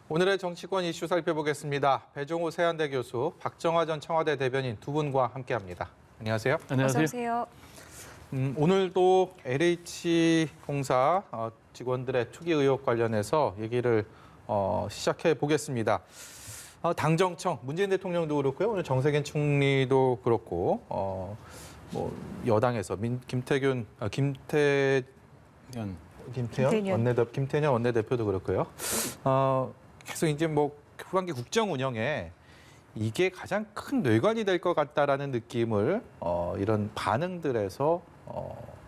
오늘의 정치권 이슈 살펴보겠습니다. 배종우 세한대 교수, 박정화 전 청와대 대변인 두 분과 함께합니다. 안녕하세요. 안녕하세요. 어서 오세요. 오늘도 LH공사 직원들의 투기 의혹 관련해서 얘기를 시작해 보겠습니다. 당정청, 문재인 대통령도 그렇고요. 오늘 정세균 총리도 그렇고 여당에서 김태년 원내대표도 그렇고요. 계속 이제 후반기 국정 운영에 이게 가장 큰 뇌관이 될 것 같다라는 느낌을 이런 반응들에서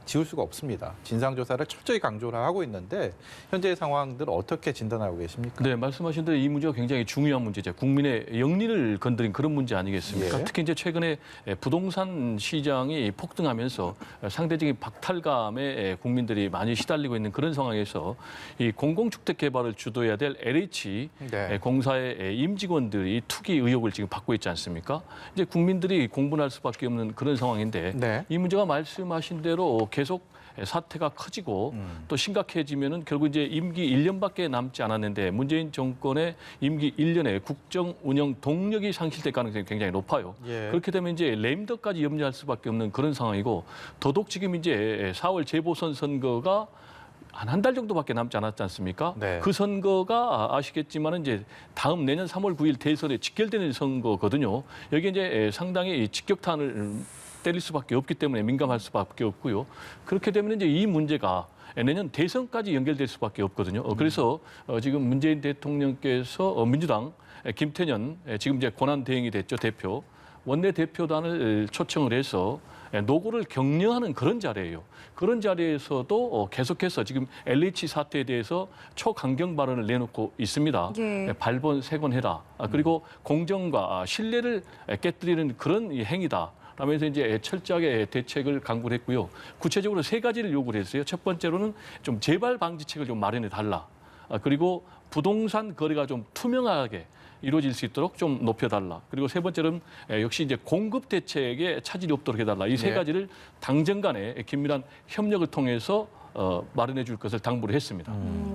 지울 수가 없습니다. 진상조사를 철저히 강조를 하고 있는데 현재의 상황들 어떻게 진단하고 계십니까? 네, 말씀하신 대로 이 문제가 굉장히 중요한 문제죠. 국민의 영리를 건드린 그런 문제 아니겠습니까? 예. 특히 이제 최근에 부동산 시장이 폭등하면서 상대적인 박탈감에 국민들이 많이 시달리고 있는 그런 상황에서 이 공공주택 개발을 주도해야 될 LH 네. 공사의 임직원들이 투기 의혹을 지금 받고 있지 않습니까? 이제 국민들이 공분할 수밖에 없는 그런 상황인데 네. 이 문제가 말씀하신 대로 계속 사태가 커지고 또 심각해지면은 결국 이제 임기 1년밖에 남지 않았는데 문재인 정권의 임기 1년에 국정 운영 동력이 상실될 가능성이 굉장히 높아요. 예. 그렇게 되면 이제 레임덕까지 염려할 수밖에 없는 그런 상황이고 더더욱 지금 이제 4월 재보선 선거가 한 달 정도밖에 남지 않았지 않습니까? 네. 그 선거가 아시겠지만 이제 다음 내년 3월 9일 대선에 직결되는 선거거든요. 여기 이제 상당히 직격탄을 때릴 수밖에 없기 때문에 민감할 수밖에 없고요. 그렇게 되면 이제 이 문제가 내년 대선까지 연결될 수밖에 없거든요. 그래서 지금 문재인 대통령께서 민주당 김태년 지금 이제 권한대행이 됐죠, 대표. 원내대표단을 초청을 해서 노고를 격려하는 그런 자리예요. 그런 자리에서도 계속해서 지금 LH 사태에 대해서 초강경 발언을 내놓고 있습니다. 예. 발본색원해라. 그리고 공정과 신뢰를 깨뜨리는 그런 행위다. 라면서 이제 철저하게 대책을 강구를 했고요. 구체적으로 세 가지를 요구를 했어요. 첫 번째로는 좀 재발 방지책을 좀 마련해 달라. 그리고 부동산 거래가 좀 투명하게 이루어질 수 있도록 좀 높여달라. 그리고 세 번째는 역시 이제 공급 대책에 차질이 없도록 해달라. 이 세 네. 가지를 당정 간의 긴밀한 협력을 통해서 마련해 줄 것을 당부를 했습니다.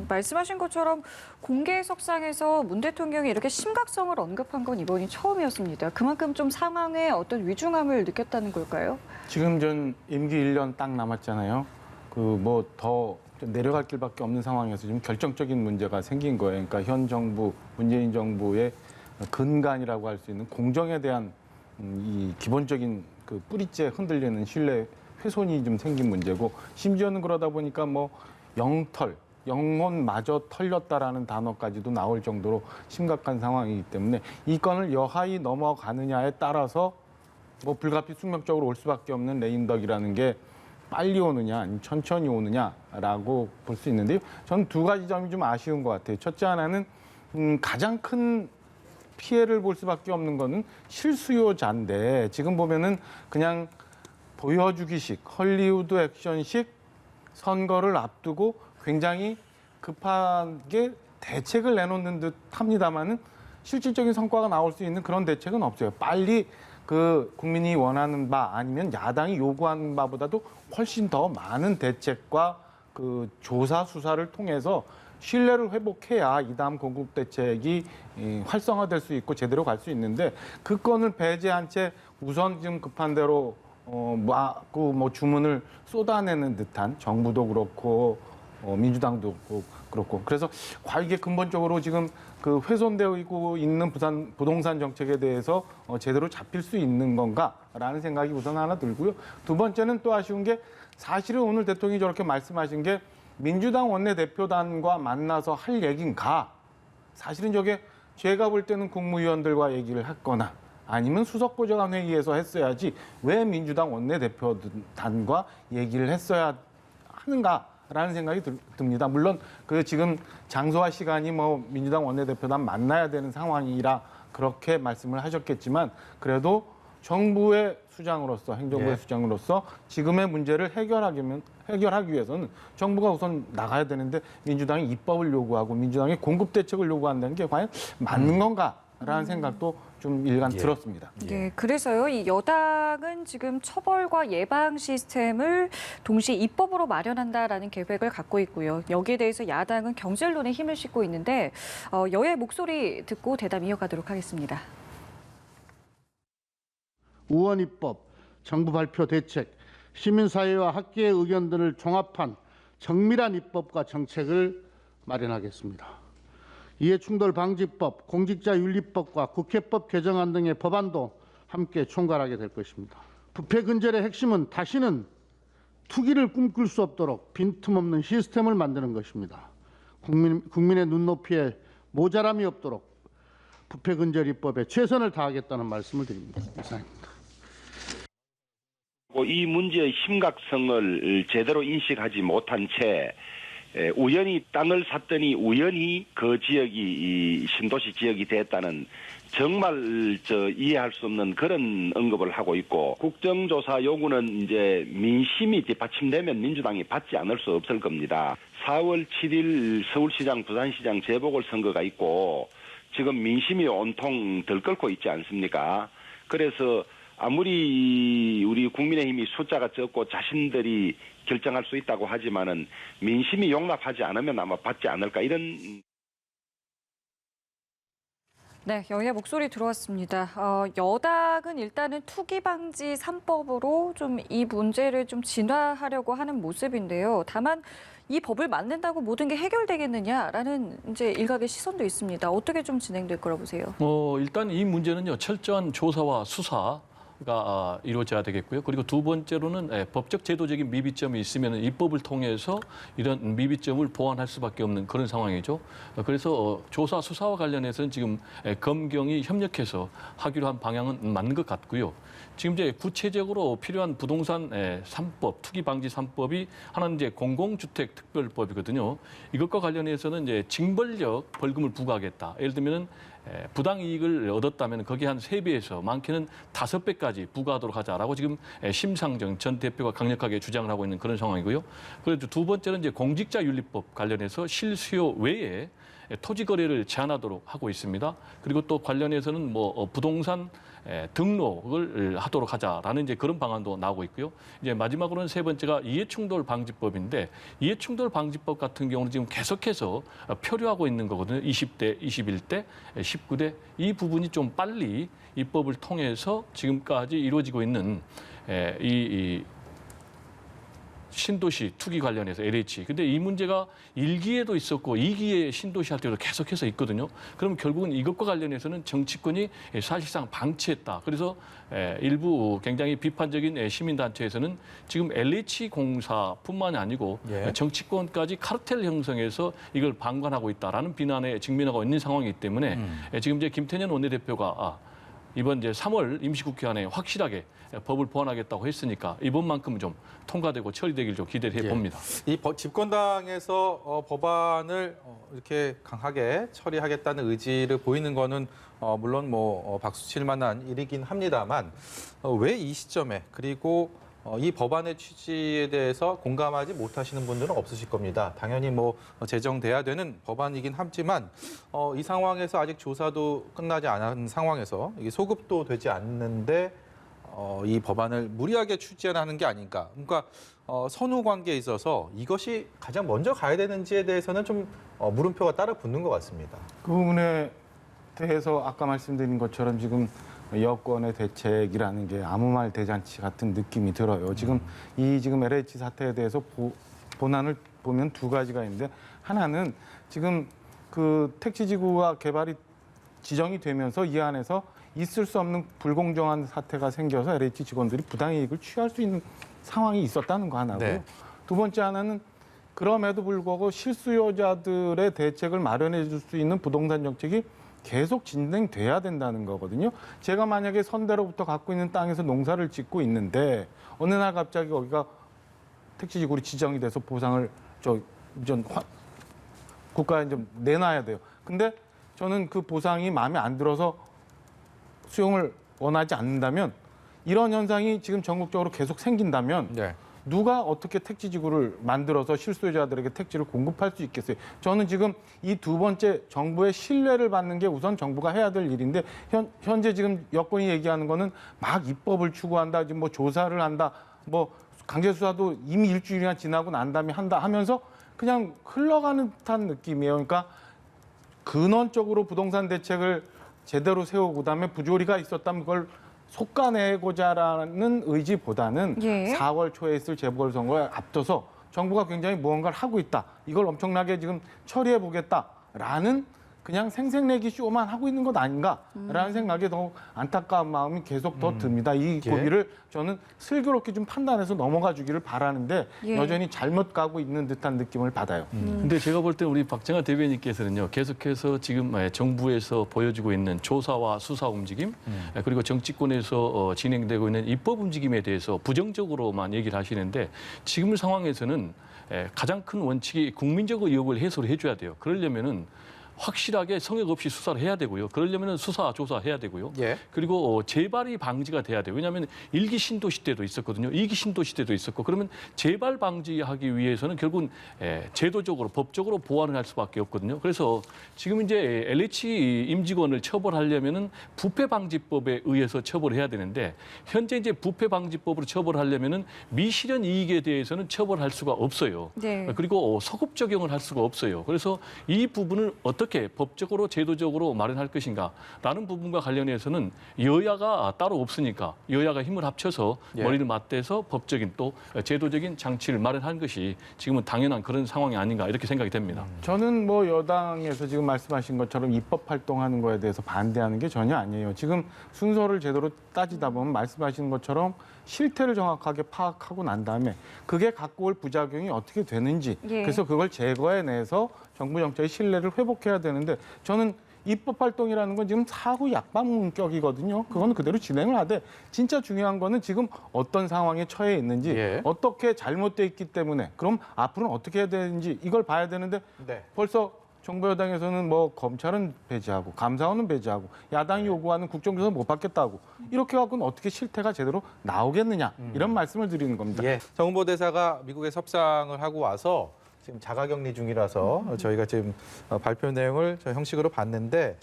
말씀하신 것처럼 공개석상에서 문 대통령이 이렇게 심각성을 언급한 건 이번이 처음이었습니다. 그만큼 좀 상황에 어떤 위중함을 느꼈다는 걸까요? 지금 전 임기 1년 딱 남았잖아요. 더 내려갈 길밖에 없는 상황에서 좀 결정적인 문제가 생긴 거예요. 그러니까 현 정부, 문재인 정부의 근간이라고 할 수 있는 공정에 대한 이 기본적인 그 뿌리째 흔들리는 신뢰 훼손이 좀 생긴 문제고, 심지어는 그러다 보니까 영혼마저 털렸다라는 단어까지도 나올 정도로 심각한 상황이기 때문에 이 건을 여하히 넘어가느냐에 따라서 불가피 숙명적으로 올 수밖에 없는 레임덕이라는 게 빨리 오느냐 아니면 천천히 오느냐라고 볼 수 있는데요. 저는 두 가지 점이 좀 아쉬운 것 같아요. 첫째 하나는 가장 큰 피해를 볼 수밖에 없는 거는 실수요자인데, 지금 보면은 그냥 보여주기식, 헐리우드 액션식 선거를 앞두고 굉장히 급하게 대책을 내놓는 듯 합니다만은 실질적인 성과가 나올 수 있는 그런 대책은 없어요. 빨리 국민이 원하는 바 아니면 야당이 요구하는 바보다도 훨씬 더 많은 대책과 조사 수사를 통해서 신뢰를 회복해야 이 다음 공급 대책이 활성화될 수 있고 제대로 갈 수 있는데, 그 건을 배제한 채 우선 지금 급한 대로 주문을 쏟아내는 듯한 정부도 그렇고 민주당도 그렇고, 그래서 이게 근본적으로 지금 훼손되고 있는 부동산 정책에 대해서 제대로 잡힐 수 있는 건가라는 생각이 우선 하나 들고요. 두 번째는 또 아쉬운 게, 사실은 오늘 대통령이 저렇게 말씀하신 게 민주당 원내대표단과 만나서 할 얘기인가? 사실은 저게 제가 볼 때는 국무위원들과 얘기를 했거나 아니면 수석보좌관 회의에서 했어야지 왜 민주당 원내대표단과 얘기를 했어야 하는가라는 생각이 듭니다. 물론 지금 장소와 시간이 민주당 원내대표단 만나야 되는 상황이라 그렇게 말씀을 하셨겠지만, 그래도 정부의 수장으로서, 행정부의 수장으로서 지금의 문제를 해결하기 위해서는 정부가 우선 나가야 되는데 민주당이 입법을 요구하고 민주당이 공급 대책을 요구한다는 게 과연 맞는 건가? 라는 생각도 좀 일간 들었습니다. 예, 그래서요. 이 여당은 지금 처벌과 예방 시스템을 동시에 입법으로 마련한다라는 계획을 갖고 있고요. 여기에 대해서 야당은 경질론에 힘을 싣고 있는데 여야의 목소리 듣고 대담 이어가도록 하겠습니다. 우원 입법, 정부 발표 대책, 시민사회와 학계의 의견 등을 종합한 정밀한 입법과 정책을 마련하겠습니다. 이해충돌 방지법, 공직자윤리법과 국회법 개정안 등의 법안도 함께 총괄하게 될 것입니다. 부패 근절의 핵심은 다시는 투기를 꿈꿀 수 없도록 빈틈없는 시스템을 만드는 것입니다. 국민의 눈높이에 모자람이 없도록 부패 근절 입법에 최선을 다하겠다는 말씀을 드립니다. 이상입니다. 이 문제의 심각성을 제대로 인식하지 못한 채 우연히 땅을 샀더니 우연히 그 지역이 신도시 지역이 됐다는 정말 이해할 수 없는 그런 언급을 하고 있고, 국정조사 요구는 이제 민심이 뒷받침되면 민주당이 받지 않을 수 없을 겁니다. 4월 7일 서울시장, 부산시장 재보궐선거가 있고 지금 민심이 온통 들끓고 있지 않습니까? 그래서 아무리 우리 국민의힘이 숫자가 적고 자신들이 결정할 수 있다고 하지만은 민심이 용납하지 않으면 아마 받지 않을까 이런. 네, 여야 목소리 들어왔습니다. 여당은 일단은 투기 방지 3법으로 좀 이 문제를 좀 진화하려고 하는 모습인데요. 다만 이 법을 만든다고 모든 게 해결되겠느냐라는 이제 일각의 시선도 있습니다. 어떻게 좀 진행될 거라 보세요? 일단 이 문제는요, 철저한 조사와 수사가 이루어져야 되겠고요. 그리고 두 번째로는 법적 제도적인 미비점이 있으면 입법을 통해서 이런 미비점을 보완할 수밖에 없는 그런 상황이죠. 그래서 조사 수사와 관련해서는 지금 검경이 협력해서 하기로 한 방향은 맞는 것 같고요. 지금 이제 구체적으로 필요한 부동산 3법, 투기 방지 3법이 하나는 이제 공공주택 특별법이거든요. 이것과 관련해서는 이제 징벌적 벌금을 부과하겠다. 예를 들면은 부당 이익을 얻었다면 거기에 한 3배에서 많게는 5배까지 부과하도록 하자라고 지금 심상정 전 대표가 강력하게 주장을 하고 있는 그런 상황이고요. 그리고 두 번째는 이제 공직자윤리법 관련해서 실수요 외에 토지 거래를 제한하도록 하고 있습니다. 그리고 또 관련해서는 뭐 부동산 등록을 하도록 하자라는 이제 그런 방안도 나오고 있고요. 이제 마지막으로는 세 번째가 이해충돌 방지법인데, 이해충돌 방지법 같은 경우는 지금 계속해서 표류하고 있는 거거든요. 20대, 21대, 19대 이 부분이 좀 빨리 입법을 통해서 지금까지 이루어지고 있는 이 신도시 투기 관련해서 LH. 근데 이 문제가 1기에도 있었고 2기에 신도시 할 때도 계속해서 있거든요. 그럼 결국은 이것과 관련해서는 정치권이 사실상 방치했다. 그래서 일부 굉장히 비판적인 시민단체에서는 지금 LH 공사뿐만이 아니고 정치권까지 카르텔 형성해서 이걸 방관하고 있다라는 비난에 직면하고 있는 상황이기 때문에 지금 이제 김태년 원내대표가 이번 이제 3월 임시국회 안에 확실하게 법을 보완하겠다고 했으니까 이번만큼은 좀 통과되고 처리되길 좀 기대를 해봅니다. 이 집권당에서 법안을 이렇게 강하게 처리하겠다는 의지를 보이는 거는 물론 뭐 박수 칠 만한 일이긴 합니다만 왜 이 시점에, 그리고 이 법안의 취지에 대해서 공감하지 못하시는 분들은 없으실 겁니다. 당연히 뭐 제정돼야 되는 법안이긴 하지만 이 상황에서 아직 조사도 끝나지 않은 상황에서 이게 소급도 되지 않는데 이 법안을 무리하게 추진하는 게 아닌가. 그러니까 선후 관계에 있어서 이것이 가장 먼저 가야 되는지에 대해서는 좀 물음표가 따라 붙는 것 같습니다. 그 부분에 대해서 아까 말씀드린 것처럼 지금 여권의 대책이라는 게 아무 말 대잔치 같은 느낌이 들어요. 지금 LH 사태에 대해서 본안을 보면 두 가지가 있는데, 하나는 지금 그 택지지구가 개발이 지정이 되면서 이 안에서 있을 수 없는 불공정한 사태가 생겨서 LH 직원들이 부당이익을 취할 수 있는 상황이 있었다는 거 하나고요. 네. 두 번째 하나는 그럼에도 불구하고 실수요자들의 대책을 마련해 줄 수 있는 부동산 정책이 계속 진행돼야 된다는 거거든요. 제가 만약에 선대로부터 갖고 있는 땅에서 농사를 짓고 있는데 어느 날 갑자기 거기가 택지지구로 지정이 돼서 보상을 국가에 좀 내놔야 돼요. 근데 저는 그 보상이 마음에 안 들어서 수용을 원하지 않는다면, 이런 현상이 지금 전국적으로 계속 생긴다면 누가 어떻게 택지지구를 만들어서 실소유자들에게 택지를 공급할 수 있겠어요? 저는 지금 이 두 번째 정부의 신뢰를 받는 게 우선 정부가 해야 될 일인데 현재 지금 여권이 얘기하는 거는 막 입법을 추구한다, 지금 뭐 조사를 한다, 뭐 강제수사도 이미 일주일이나 지나고 난 다음에 한다 하면서 그냥 흘러가는 듯한 느낌이에요. 그러니까 근원적으로 부동산 대책을 제대로 세우고 그다음에 부조리가 있었다면 그걸 속아내고자라는 의지보다는 예. 4월 초에 있을 재보궐선거에 앞둬서 정부가 굉장히 무언가를 하고 있다. 이걸 엄청나게 지금 처리해 보겠다라는 그냥 생색내기 쇼만 하고 있는 것 아닌가라는 생각에 더 안타까운 마음이 계속 더 듭니다. 이 예. 고비를 저는 슬기롭게 좀 판단해서 넘어가 주기를 바라는데 예. 여전히 잘못 가고 있는 듯한 느낌을 받아요. 근데 제가 볼 때 우리 박정하 대변인께서는요, 계속해서 지금 정부에서 보여주고 있는 조사와 수사 움직임, 그리고 정치권에서 진행되고 있는 입법 움직임에 대해서 부정적으로만 얘기를 하시는데 지금 상황에서는 가장 큰 원칙이 국민적 의혹을 해소를 해줘야 돼요. 그러려면은 확실하게 성역 없이 수사를 해야 되고요. 그러려면 수사, 조사해야 되고요. 예. 그리고 재발이 방지가 돼야 돼요. 왜냐하면 1기 신도시 때도 있었거든요. 2기 신도시 때도 있었고 그러면 재발 방지하기 위해서는 결국은 제도적으로, 법적으로 보완을 할 수밖에 없거든요. 그래서 지금 이제 LH 임직원을 처벌하려면은 부패방지법에 의해서 처벌해야 되는데 현재 이제 부패방지법으로 처벌하려면은 미실현 이익에 대해서는 처벌할 수가 없어요. 네. 그리고 소급 적용을 할 수가 없어요. 그래서 이 부분을 어떻게 법적으로 제도적으로 마련할 것인가라는 부분과 관련해서는 여야가 따로 없으니까 여야가 힘을 합쳐서 예. 머리를 맞대서 법적인 또 제도적인 장치를 마련한 것이 지금은 당연한 그런 상황이 아닌가 이렇게 생각이 됩니다. 저는 뭐 여당에서 지금 말씀하신 것처럼 입법 활동하는 거에 대해서 반대하는 게 전혀 아니에요. 지금 순서를 제대로 따지다 보면 말씀하신 것처럼 실태를 정확하게 파악하고 난 다음에 그게 갖고 올 부작용이 어떻게 되는지 예. 그래서 그걸 제거해내서 정부 정책의 신뢰를 회복해야 되는데 저는 입법 활동이라는 건 지금 사후 약방문격이거든요. 그건 그대로 진행을 하되 진짜 중요한 거는 지금 어떤 상황에 처해 있는지 예. 어떻게 잘못돼 있기 때문에 그럼 앞으로는 어떻게 해야 되는지 이걸 봐야 되는데 네. 벌써 정부 여당에서는 뭐 검찰은 배제하고 감사원은 배제하고 야당이 요구하는 국정조사 못 받겠다고 이렇게 갖고는 어떻게 실태가 제대로 나오겠느냐 이런 말씀을 드리는 겁니다. 예. 정보대사가 미국에서 협상을 하고 와서 지금 자가격리 중이라서 저희가 지금 발표 내용을 저 형식으로 봤는데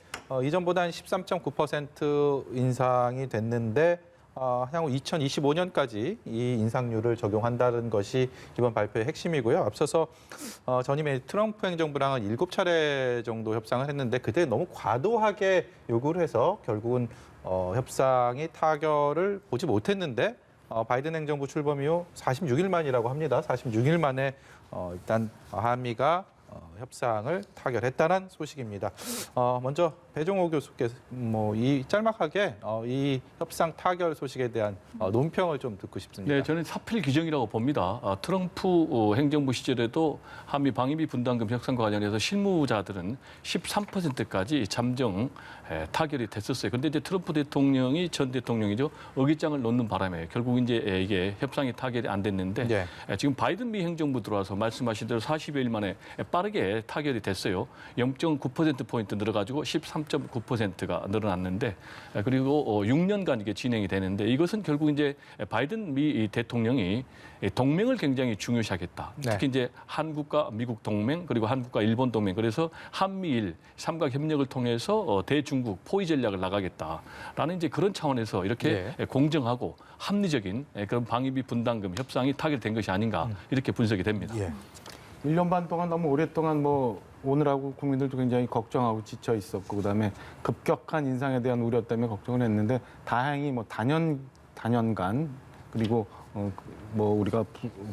이전보다 한 13.9% 인상이 됐는데 향후 2025년까지 이 인상률을 적용한다는 것이 이번 발표의 핵심이고요. 앞서서 전임의 트럼프 행정부랑은 7차례 정도 협상을 했는데 그때 너무 과도하게 요구를 해서 결국은 협상이 타결을 보지 못했는데 바이든 행정부 출범 이후 46일 만이라고 합니다. 46일 만에 일단 한미가 협상을 타결했다는 소식입니다. 먼저 배종호 교수께서 이 짤막하게 이 협상 타결 소식에 대한 논평을 좀 듣고 싶습니다. 네, 저는 사필 규정이라고 봅니다. 트럼프 행정부 시절에도 한미 방위비 분담금 협상과 관련해서 실무자들은 13%까지 잠정 타결이 됐었어요. 그런데 이제 트럼프 대통령이 전 대통령이죠. 의기장을 놓는 바람에 결국 이제 이게 협상이 타결이 안 됐는데 네. 지금 바이든 미 행정부 들어와서 말씀하신 대로 40여일 만에 빠르게 타결이 됐어요. 0.9%포인트 늘어가지고 13.9%가 늘어났는데 그리고 6년간 이게 진행이 되는데 이것은 결국 이제 바이든 미 대통령이 동맹을 굉장히 중요시하겠다. 네. 특히 이제 한국과 미국 동맹 그리고 한국과 일본 동맹 그래서 한미일 삼각 협력을 통해서 대중국 포위 전략을 나가겠다라는 이제 그런 차원에서 이렇게 공정하고 합리적인 그런 방위비 분담금 협상이 타결된 것이 아닌가 이렇게 분석이 됩니다. 예. 1년 반 동안 너무 오랫동안 뭐 오늘하고 국민들도 굉장히 걱정하고 지쳐 있었고 그다음에 급격한 인상에 대한 우려 때문에 걱정을 했는데 다행히 뭐 단연간 그리고 뭐 우리가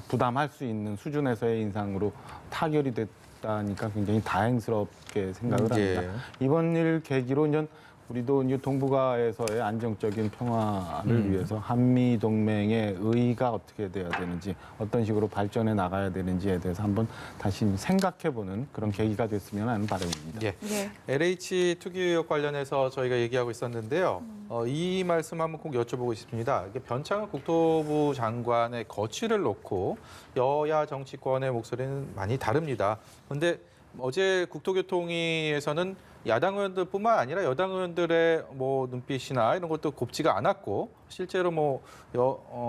부담할 수 있는 수준에서의 인상으로 타결이 됐다니까 굉장히 다행스럽게 생각을 합니다. 이번 일 계기로 이제 우리도 이제 동북아에서의 안정적인 평화를 위해서 한미 동맹의 의의가 어떻게 돼야 되는지 어떤 식으로 발전해 나가야 되는지에 대해서 한번 다시 생각해보는 그런 계기가 됐으면 하는 바람입니다. 예. 네. LH 투기 의혹 관련해서 저희가 얘기하고 있었는데요. 이 말씀 한번 꼭 여쭤보고 싶습니다. 이게 변창흠 국토부 장관의 거취를 놓고 여야 정치권의 목소리는 많이 다릅니다. 그런데 어제 국토교통위에서는 야당 의원들뿐만 아니라 여당 의원들의 뭐 눈빛이나 이런 것도 곱지가 않았고 실제로 뭐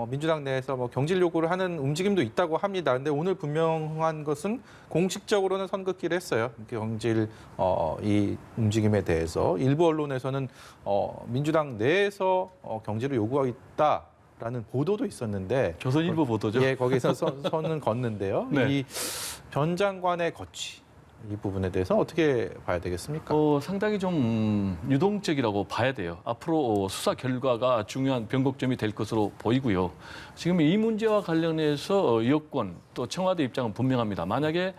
민주당 내에서 뭐 경질 요구를 하는 움직임도 있다고 합니다. 근데 오늘 분명한 것은 공식적으로는 선긋기를 했어요. 경질 이 움직임에 대해서 일부 언론에서는 민주당 내에서 경질을 요구하고 있다라는 보도도 있었는데 조선일보 보도죠. 예, 거기서 선은 걷는데요. 네. 이 전 장관의 거취 이 부분에 대해서 어떻게 봐야 되겠습니까? 상당히 좀 유동적이라고 봐야 돼요. 앞으로 수사 결과가 중요한 변곡점이 될 것으로 보이고요. 지금 이 문제와 관련해서 여권 또 청와대 입장은 분명합니다. 만약에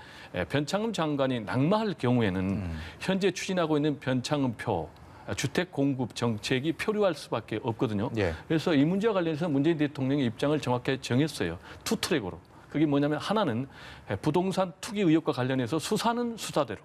변창흠 장관이 낙마할 경우에는 현재 추진하고 있는 변창흠표 주택 공급 정책이 표류할 수밖에 없거든요. 예. 그래서 이 문제와 관련해서 문재인 대통령의 입장을 정확하게 정했어요. 투 트랙으로. 그게 뭐냐면 하나는 부동산 투기 의혹과 관련해서 수사는 수사대로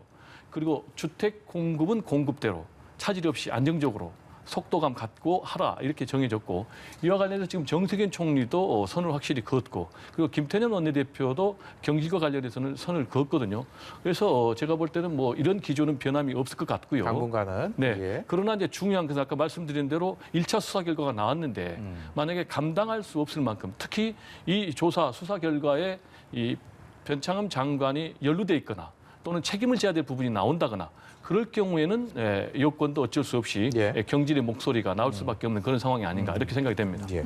그리고 주택 공급은 공급대로 차질 없이 안정적으로 속도감 갖고 하라 이렇게 정해졌고 이와 관련해서 지금 정세균 총리도 선을 확실히 그었고 그리고 김태년 원내대표도 경질과 관련해서는 선을 그었거든요. 그래서 제가 볼 때는 뭐 이런 기조는 변함이 없을 것 같고요. 당분간은. 네. 예. 그러나 이제 중요한 것은 아까 말씀드린 대로 1차 수사 결과가 나왔는데 만약에 감당할 수 없을 만큼 특히 이 조사 수사 결과에 이 변창흠 장관이 연루돼 있거나 또는 책임을 져야 될 부분이 나온다거나 그럴 경우에는 여권도 어쩔 수 없이 예. 경질의 목소리가 나올 수밖에 없는 그런 상황이 아닌가 이렇게 생각이 됩니다. 예.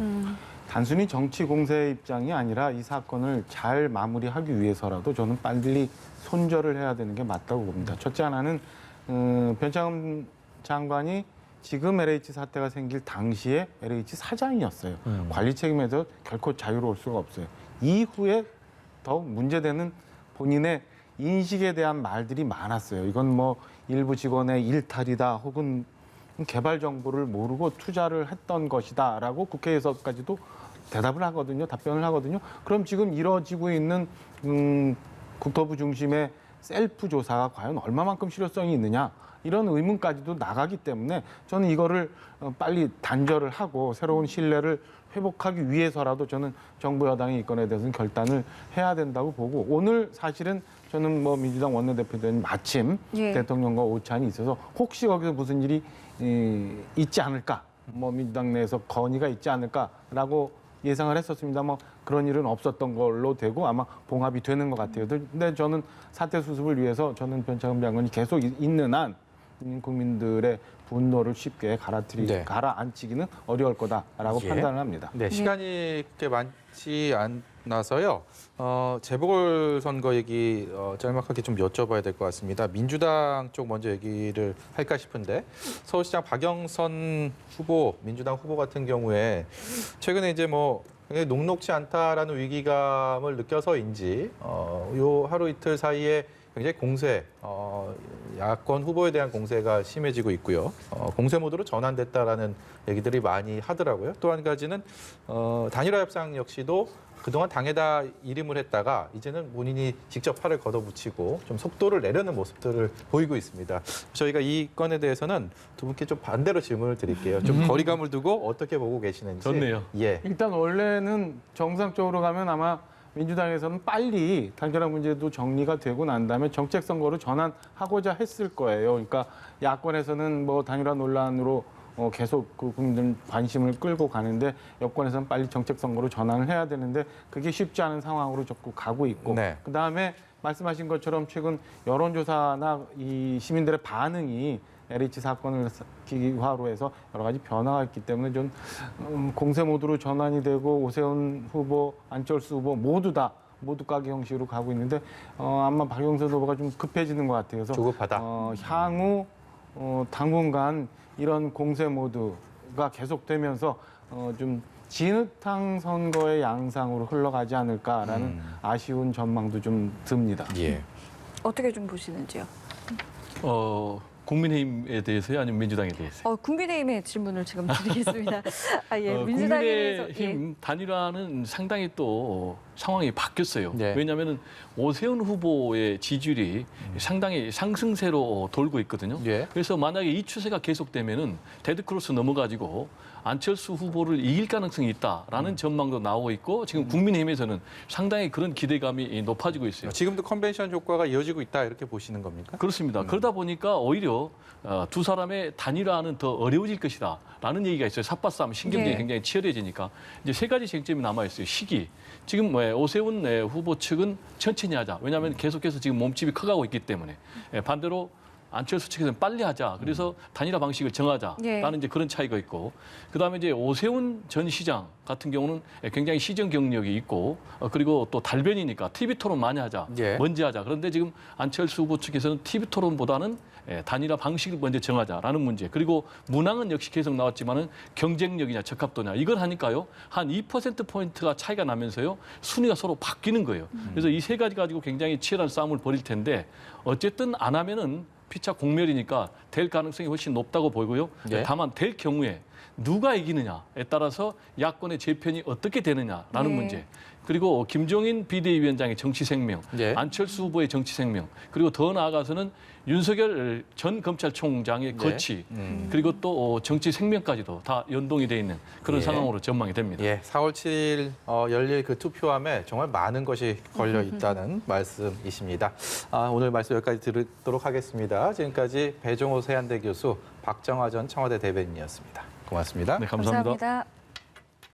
단순히 정치 공세 입장이 아니라 이 사건을 잘 마무리하기 위해서라도 저는 빨리 손절을 해야 되는 게 맞다고 봅니다. 첫째 하나는 변창흠 장관이 지금 LH 사태가 생길 당시에 LH 사장이었어요. 관리 책임에서 결코 자유로울 수가 없어요. 이후에 더욱 문제되는 본인의 인식에 대한 말들이 많았어요. 이건 뭐 일부 직원의 일탈이다 혹은 개발 정보를 모르고 투자를 했던 것이다라고 국회에서까지도 대답을 하거든요. 답변을 하거든요. 그럼 지금 이뤄지고 있는 국토부 중심의 셀프 조사가 과연 얼마만큼 실효성이 있느냐 이런 의문까지도 나가기 때문에 저는 이거를 빨리 단절을 하고 새로운 신뢰를 회복하기 위해서라도 저는 정부 여당의 이 건에 대해서는 결단을 해야 된다고 보고 오늘 사실은 저는 뭐 민주당 원내대표된 마침 예. 대통령과 오찬이 있어서 혹시 거기서 무슨 일이 있지 않을까 뭐 민주당 내에서 건의가 있지 않을까라고 예상을 했었습니다. 뭐 그런 일은 없었던 걸로 되고 아마 봉합이 되는 것 같아요. 근데 저는 사태 수습을 위해서 저는 변창흠 장관이 계속 있는 한 국민들의 분노를 쉽게 네. 가라앉히기는 어려울 거다라고 예. 판단을 합니다. 네, 시간이 그렇게 많지 않아서요. 재보궐선거 얘기 짤막하게 좀 여쭤봐야 될 것 같습니다. 민주당 쪽 먼저 얘기를 할까 싶은데 서울시장 박영선 후보, 민주당 후보 같은 경우에 최근에 이제 뭐 굉장히 녹록지 않다라는 위기감을 느껴서인지 요 하루 이틀 사이에 굉장히 공세, 야권 후보에 대한 공세가 심해지고 있고요. 공세 모드로 전환됐다라는 얘기들이 많이 하더라고요. 또 한 가지는 단일화 협상 역시도 그동안 당에다 일임을 했다가 이제는 본인이 직접 팔을 걷어붙이고 좀 속도를 내려는 모습들을 보이고 있습니다. 저희가 이 건에 대해서는 두 분께 좀 반대로 질문을 드릴게요. 좀 거리감을 두고 어떻게 보고 계시는지. 좋네요. 예. 일단 원래는 정상적으로 가면 아마 민주당에서는 빨리 단일화 문제도 정리가 되고 난 다음에 정책 선거로 전환하고자 했을 거예요. 그러니까 야권에서는 뭐 단일화 논란으로 계속 그 국민들 관심을 끌고 가는데 여권에서는 빨리 정책 선거로 전환을 해야 되는데 그게 쉽지 않은 상황으로 자꾸 가고 있고 네. 그다음에 말씀하신 것처럼 최근 여론조사나 이 시민들의 반응이 LH 사건을 기화로 해서 여러 가지 변화가 있기 때문에 좀 공세 모드로 전환이 되고 오세훈 후보, 안철수 후보 모두 가기 형식으로 가고 있는데 아마 박영선 후보가 좀 급해지는 것 같아요. 그래서 조급하다. 향후 당분간 이런 공세 모드가 계속되면서 좀 진흙탕 선거의 양상으로 흘러가지 않을까라는 아쉬운 전망도 좀 듭니다. 예. 어떻게 좀 보시는지요? 국민의힘에 대해서요, 아니면 민주당에 대해서요? 국민의힘의 질문을 지금 드리겠습니다. 민주당에 대해서 국민의힘 단일화는 상당히 또 상황이 바뀌었어요. 네. 왜냐하면 오세훈 후보의 지지율이 상당히 상승세로 돌고 있거든요. 예. 그래서 만약에 이 추세가 계속되면은 데드크로스 넘어가지고 안철수 후보를 이길 가능성이 있다라는 전망도 나오고 있고 지금 국민의힘에서는 상당히 그런 기대감이 높아지고 있어요. 지금도 컨벤션 효과가 이어지고 있다 이렇게 보시는 겁니까? 그렇습니다. 그러다 보니까 오히려 두 사람의 단일화는 더 어려워질 것이다라는 얘기가 있어요. 삿바싸움, 신경전이 네. 굉장히 치열해지니까 이제 세 가지 쟁점이 남아 있어요. 시기. 지금 오세훈 후보 측은 천천히 하자. 왜냐하면 계속해서 지금 몸집이 커가고 있기 때문에 반대로 안철수 측에서는 빨리 하자. 그래서 단일화 방식을 정하자라는 예. 이제 그런 차이가 있고, 그다음에 이제 오세훈 전 시장 같은 경우는 굉장히 시정 경력이 있고, 그리고 또 달변이니까 TV 토론 많이 하자, 예. 먼저 하자. 그런데 지금 안철수 후보 측에서는 TV 토론보다는 단일화 방식을 먼저 정하자라는 문제. 그리고 문항은 역시 계속 나왔지만은 경쟁력이냐 적합도냐 이걸 하니까요 한 2%포인트가 차이가 나면서요 순위가 서로 바뀌는 거예요. 그래서 이 세 가지 가지고 굉장히 치열한 싸움을 벌일 텐데 어쨌든 안 하면은 피차 공멸이니까 될 가능성이 훨씬 높다고 보이고요. 예. 다만 될 경우에 누가 이기느냐에 따라서 야권의 재편이 어떻게 되느냐라는 네. 문제. 그리고 김종인 비대위원장의 정치 생명, 예. 안철수 후보의 정치 생명, 그리고 더 나아가서는 윤석열 전 검찰총장의 거취, 그리고 또 정치 생명까지도 다 연동이 돼 있는 그런 예. 상황으로 전망이 됩니다. 예, 4월 7일 열릴 그 투표함에 정말 많은 것이 걸려 있다는 말씀이십니다. 오늘 말씀 여기까지 듣도록 하겠습니다. 지금까지 배종호 세한대 교수, 박정화 전 청와대 대변인이었습니다. 고맙습니다. 네, 감사합니다. 감사합니다.